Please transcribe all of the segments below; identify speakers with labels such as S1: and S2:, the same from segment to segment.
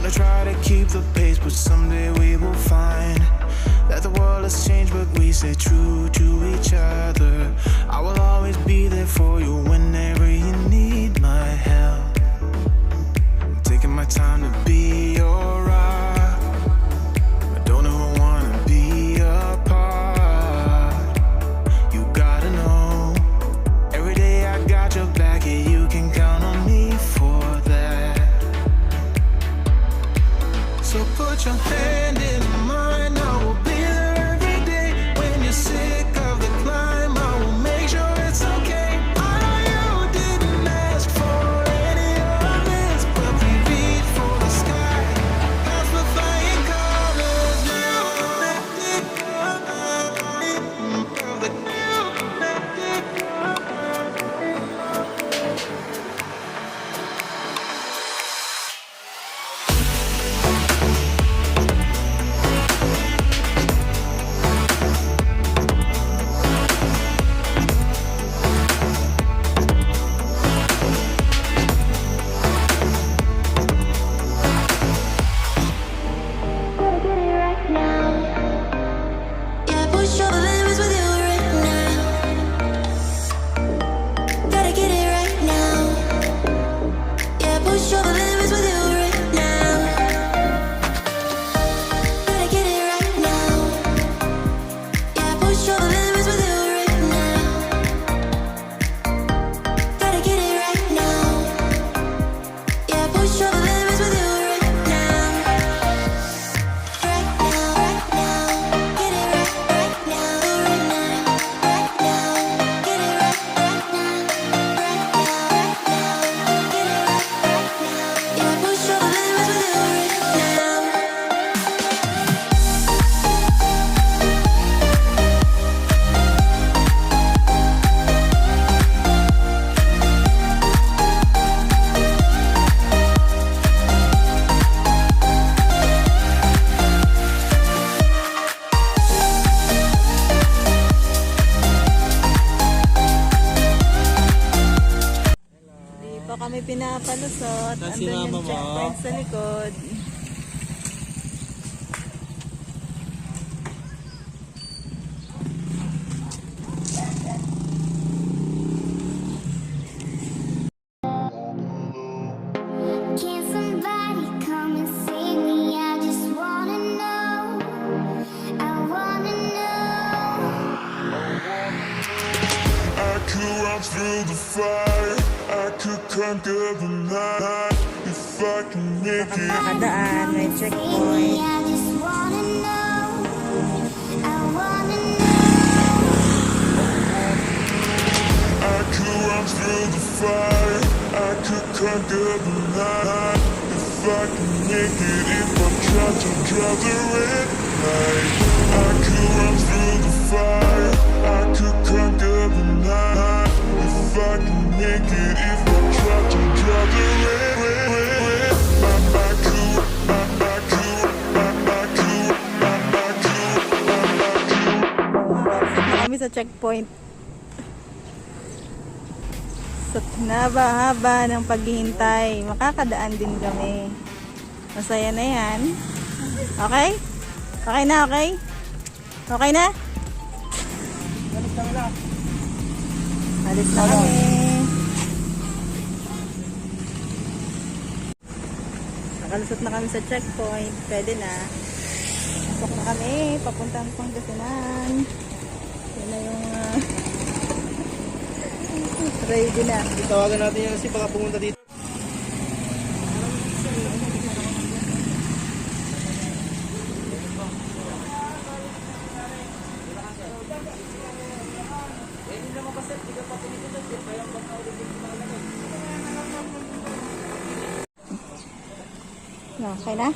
S1: Gonna try to keep the pace, but someday we will find that the world has changed, but we stay true to each other. I will always be there for you whenever you need my help. I'm taking my time to be your rock. I don't ever wanna be apart. You gotta know, every day I got your back, yeah, you can count on me for that. So put your hand in mine, I will be there every day. When you're sick of the climb, I will make sure it's okay. I know you didn't ask for any of this, but we reach for the sky, past the flying colors now.
S2: Kami pinapalusot.
S3: Kasi
S2: Andun
S3: mama
S2: yung
S3: mo.
S2: checkpoint sa likod.
S4: Can somebody come and save me? I just wanna know. I wanna know.
S1: I could run through the fire, I could conquer the night, if I can make it.
S2: Nakadaan, may checkpoint.
S4: I just wanna know. I wanna know.
S1: I could run through the fire, I could conquer the night, if I can make it. If I try to draw the red light, I could run through the fire, I could conquer the night, if I can make it. If I try to draw the red, I could.
S2: Na kami sa checkpoint. Sa haba-haba ng paghihintay, makakadaan din kami. Masaya na yan. Okay? Okay na, okay? Okay na? Alis na kami. Nakalusot na kami sa checkpoint. Pwede na. Pasok na kami. Papuntang Pangasinan. Yan na yung ready na.
S3: Tawagan natin yan kasi baka pumunta dito.
S2: Okay na?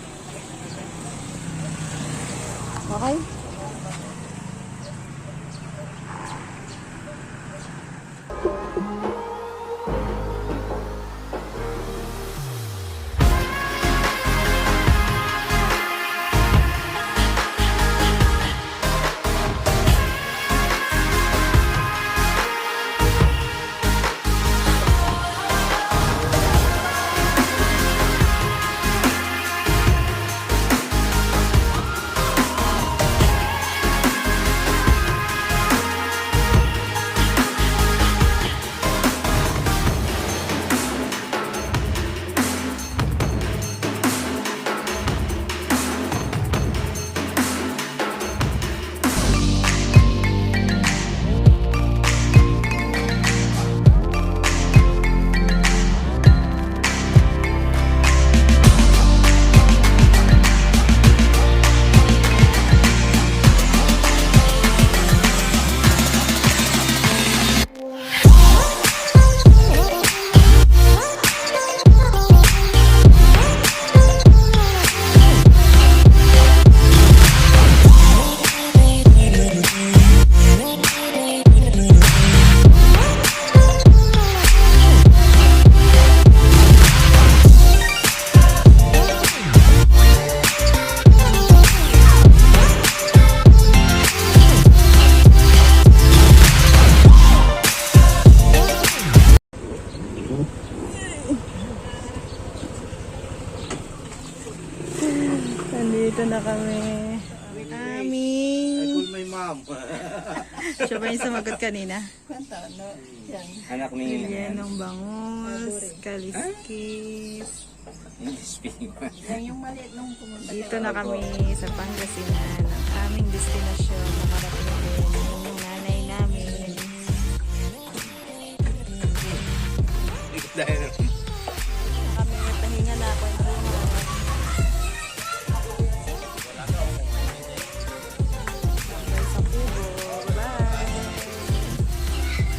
S2: Okay? Nandito na kami. Aming.
S3: Cool my mom.
S2: Siya ba yung sumagot kanina?
S3: Anak ni
S2: Yan ng bangus, kaliskis. Dito na kami sa Pangasinan, ang aming destination.